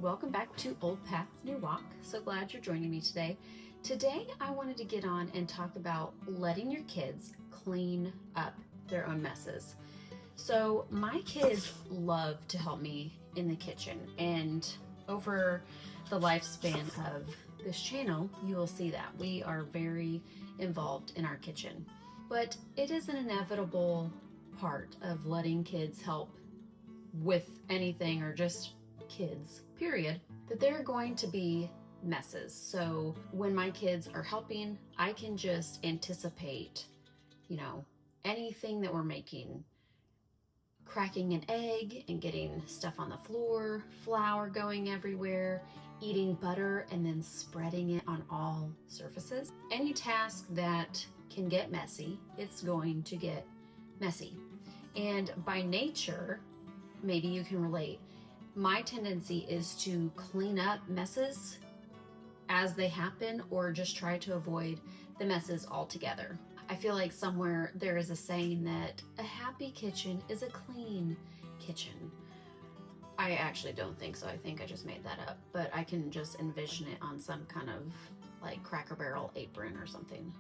welcome back to Old Path New Walk. So glad you're joining me today. Today I wanted to get on and talk about letting your kids clean up their own messes. So my kids love to help me in the kitchen, and over the lifespan of this channel, you will see that we are very involved in our kitchen. But it is an inevitable part of letting kids help with anything, or just kids, period, that there are going to be messes. So when my kids are helping, I can just anticipate, anything that we're making, cracking an egg and getting stuff on the floor, flour going everywhere, eating butter and then spreading it on all surfaces. Any task that can get messy, it's going to get messy. And by nature, maybe you can relate, my tendency is to clean up messes as they happen, or just try to avoid the messes altogether. I feel like somewhere there is a saying that a happy kitchen is a clean kitchen. I actually don't think so. I think I just made that up, but I can just envision it on some kind of like Cracker Barrel apron or something.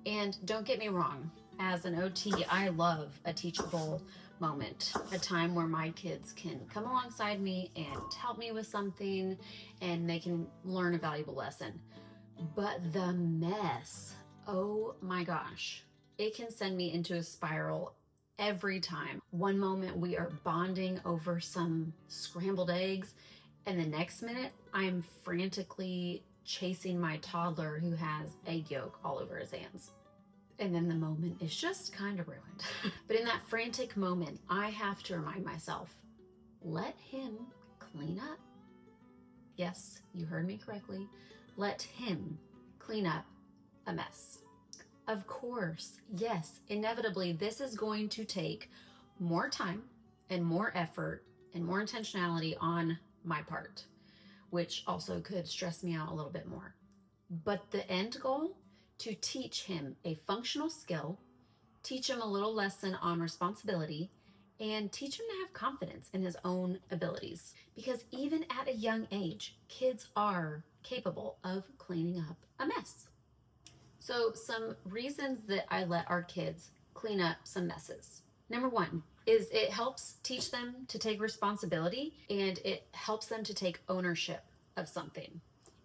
And don't get me wrong, as an OT, I love a teachable moment, a time where my kids can come alongside me and help me with something, and they can learn a valuable lesson. But the mess, oh my gosh, it can send me into a spiral every time. One moment we are bonding over some scrambled eggs, and the next minute I'm frantically chasing my toddler who has egg yolk all over his hands. And then the moment is just kind of ruined. But in that frantic moment, I have to remind myself, let him clean up. Yes, you heard me correctly. Let him clean up a mess. Of course, yes, inevitably, this is going to take more time and more effort and more intentionality on my part, which also could stress me out a little bit more. But the end goal, to teach him a functional skill, teach him a little lesson on responsibility, and teach him to have confidence in his own abilities. Because even at a young age, kids are capable of cleaning up a mess. So some reasons that I let our kids clean up some messes. Number one is it helps teach them to take responsibility, and it helps them to take ownership of something.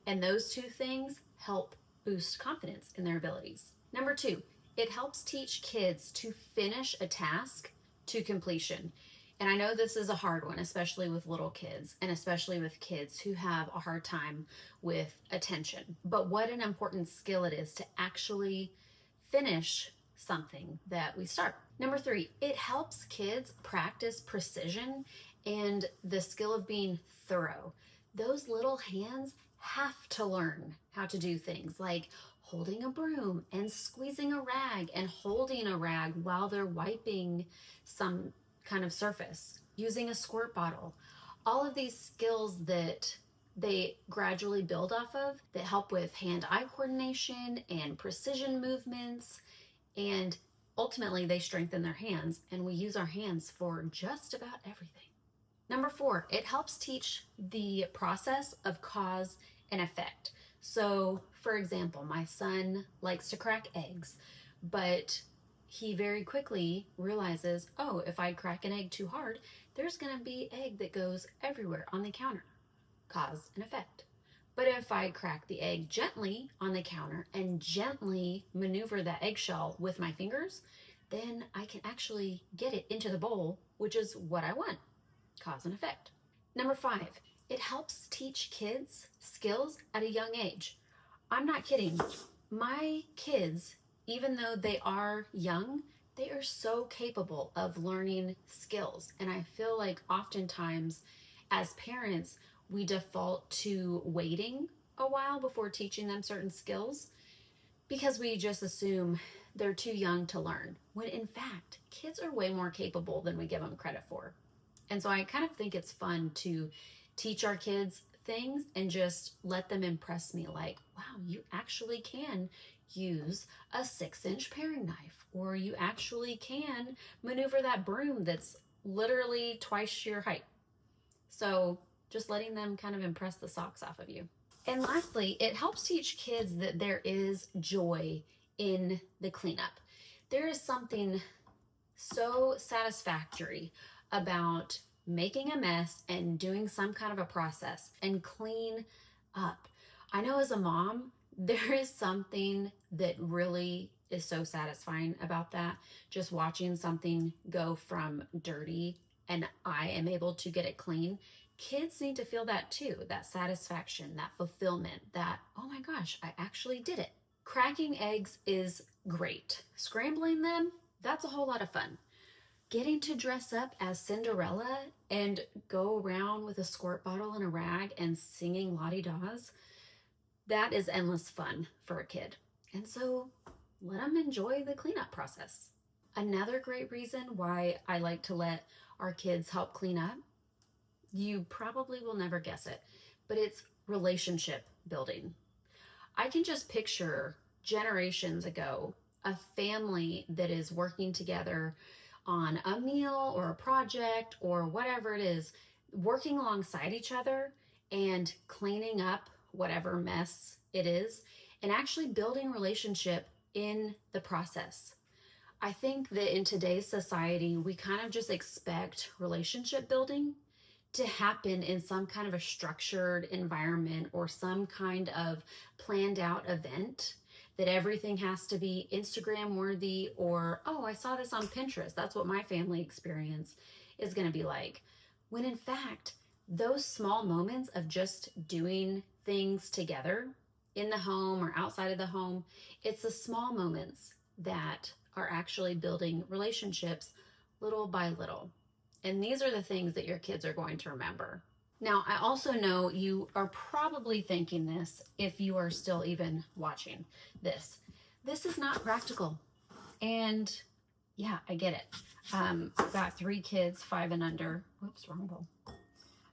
And those two things help boost confidence in their abilities. Number two, it helps teach kids to finish a task to completion. And I know this is a hard one, especially with little kids, and especially with kids who have a hard time with attention. But what an important skill it is to actually finish something that we start. Number three, it helps kids practice precision and the skill of being thorough. Those little hands have to learn how to do things like holding a broom and squeezing a rag and holding a rag while they're wiping some kind of surface, using a squirt bottle. All of these skills that they gradually build off of that help with hand-eye coordination and precision movements, and ultimately they strengthen their hands, and we use our hands for just about everything. Number four, it helps teach the process of cause and effect. So, for example, my son likes to crack eggs, but he very quickly realizes, oh, if I crack an egg too hard, there's going to be egg that goes everywhere on the counter. Cause and effect. But if I crack the egg gently on the counter and gently maneuver that eggshell with my fingers, then I can actually get it into the bowl, which is what I want. Cause and effect. Number five, it helps teach kids skills at a young age. I'm not kidding. My kids, even though they are young, they are so capable of learning skills. And I feel like oftentimes as parents, we default to waiting a while before teaching them certain skills because we just assume they're too young to learn, when in fact, kids are way more capable than we give them credit for. And so I kind of think it's fun to teach our kids things and just let them impress me, like, wow, you actually can use a 6-inch paring knife, or you actually can maneuver that broom that's literally twice your height. So just letting them kind of impress the socks off of you. And lastly, it helps teach kids that there is joy in the cleanup. There is something so satisfactory about making a mess and doing some kind of a process and clean up. I know as a mom, there is something that really is so satisfying about that. Just watching something go from dirty and I am able to get it clean. Kids need to feel that too, that satisfaction, that fulfillment, that, oh my gosh, I actually did it. Cracking eggs is great. Scrambling them, that's a whole lot of fun. Getting to dress up as Cinderella and go around with a squirt bottle and a rag and singing la-di-das, that is endless fun for a kid. And so let them enjoy the cleanup process. Another great reason why I like to let our kids help clean up, you probably will never guess it, but it's relationship building. I can just picture generations ago a family that is working together on a meal or a project or whatever it is, working alongside each other and cleaning up whatever mess it is and actually building relationship in the process. I think that in today's society, we kind of just expect relationship building to happen in some kind of a structured environment or some kind of planned out event, that everything has to be Instagram worthy or, oh, I saw this on Pinterest. That's what my family experience is going to be like. When in fact, those small moments of just doing things together in the home or outside of the home, it's the small moments that are actually building relationships little by little. And these are the things that your kids are going to remember. Now, I also know you are probably thinking this if you are still even watching this. This is not practical. And yeah, I get it. I've got 3 kids, 5 and under. Whoops, wrong bowl.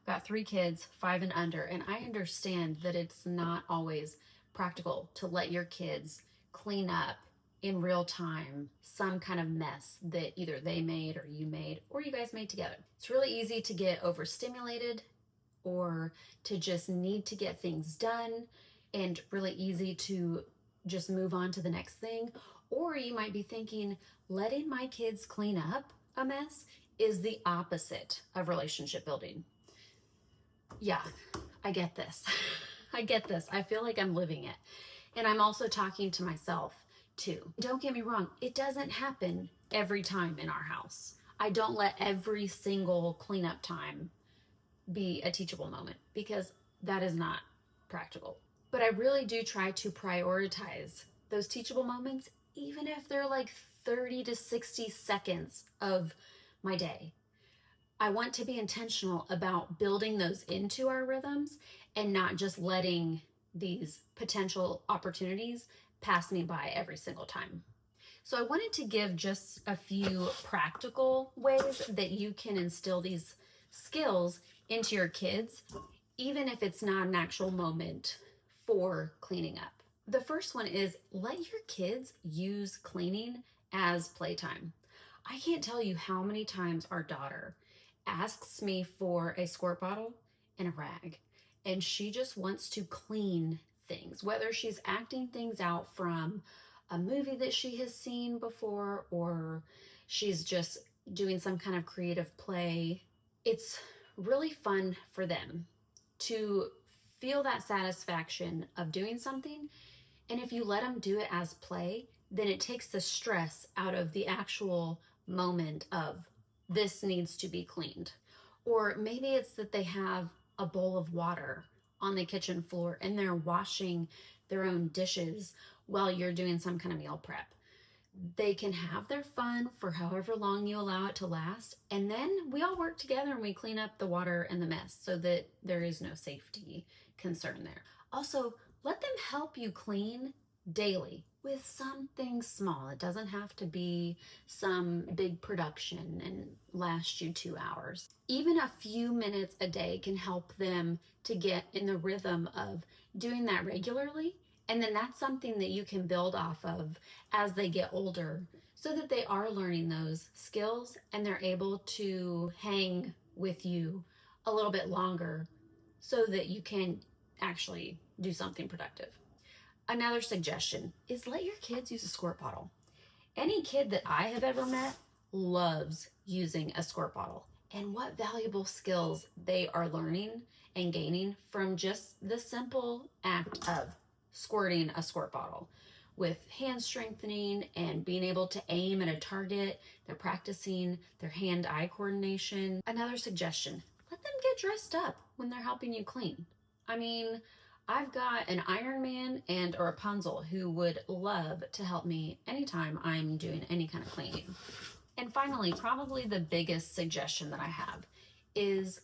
Got 3 kids, 5 and under, and I understand that it's not always practical to let your kids clean up in real time some kind of mess that either they made or you guys made together. It's really easy to get overstimulated or to just need to get things done and really easy to just move on to the next thing. Or you might be thinking, letting my kids clean up a mess is the opposite of relationship building. Yeah, I get this. I get this. I feel like I'm living it. And I'm also talking to myself too. Don't get me wrong. It doesn't happen every time in our house. I don't let every single cleanup time be a teachable moment because that is not practical. But I really do try to prioritize those teachable moments, even if they're like 30 to 60 seconds of my day. I want to be intentional about building those into our rhythms and not just letting these potential opportunities pass me by every single time. So I wanted to give just a few practical ways that you can instill these skills into your kids, even if it's not an actual moment for cleaning up. The first one is let your kids use cleaning as playtime. I can't tell you how many times our daughter asks me for a squirt bottle and a rag, and she just wants to clean things, whether she's acting things out from a movie that she has seen before or she's just doing some kind of creative play. It's really fun for them to feel that satisfaction of doing something. And if you let them do it as play, then it takes the stress out of the actual moment of this needs to be cleaned. Or maybe it's that they have a bowl of water on the kitchen floor and they're washing their own dishes while you're doing some kind of meal prep. They can have their fun for however long you allow it to last, and then we all work together and we clean up the water and the mess so that there is no safety concern there. Also, let them help you clean daily with something small. It doesn't have to be some big production and last you 2 hours. Even a few minutes a day can help them to get in the rhythm of doing that regularly. And then that's something that you can build off of as they get older so that they are learning those skills and they're able to hang with you a little bit longer so that you can actually do something productive. Another suggestion is let your kids use a squirt bottle. Any kid that I have ever met loves using a squirt bottle, and what valuable skills they are learning and gaining from just the simple act of squirting a squirt bottle. With hand strengthening and being able to aim at a target, they're practicing their hand-eye coordination. Another suggestion, let them get dressed up when they're helping you clean. I mean, I've got an Iron Man and a Rapunzel who would love to help me anytime I'm doing any kind of cleaning. And finally, probably the biggest suggestion that I have is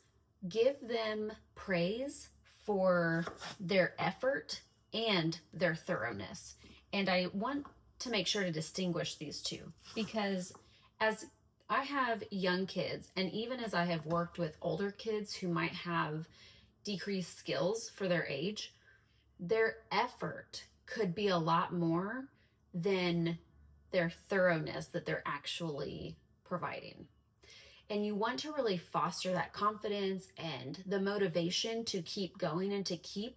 give them praise for their effort and their thoroughness. And I want to make sure to distinguish these two, because as I have young kids, and even as I have worked with older kids who might have decreased skills for their age, their effort could be a lot more than their thoroughness that they're actually providing. And you want to really foster that confidence and the motivation to keep going and to keep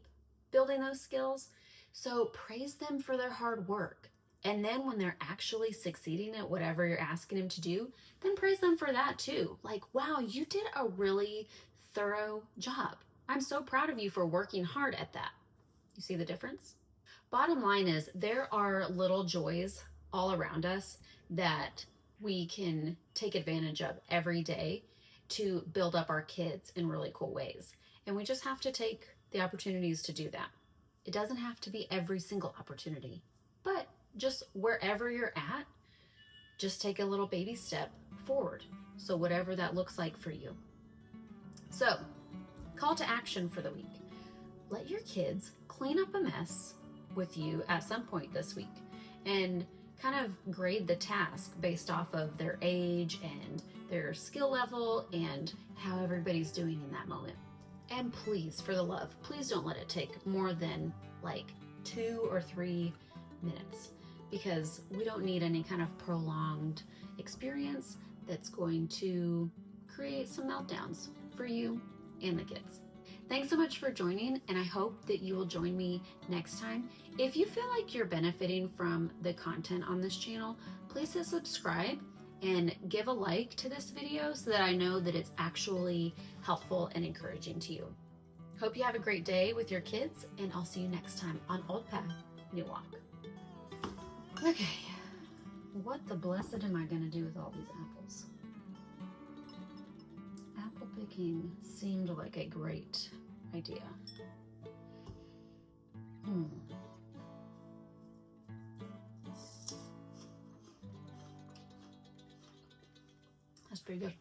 building those skills. So praise them for their hard work. And then when they're actually succeeding at whatever you're asking them to do, then praise them for that too. Like, wow, you did a really thorough job. I'm so proud of you for working hard at that. You see the difference? Bottom line is there are little joys all around us that we can take advantage of every day to build up our kids in really cool ways. And we just have to take the opportunities to do that. It doesn't have to be every single opportunity, but just wherever you're at, just take a little baby step forward. So whatever that looks like for you. So, call to action for the week. Let your kids clean up a mess with you at some point this week and kind of grade the task based off of their age and their skill level and how everybody's doing in that moment. And please, for the love, please don't let it take more than like 2 or 3 minutes, because we don't need any kind of prolonged experience that's going to create some meltdowns for you and the kids. Thanks so much for joining, and I hope that you will join me next time. If you feel like you're benefiting from the content on this channel, please hit subscribe and give a like to this video so that I know that it's actually helpful and encouraging to you. Hope you have a great day with your kids, and I'll see you next time on Old Path, New Walk. Okay, what the blessed am I going to do with all these apples? Apple picking seemed like a great idea. That's pretty good.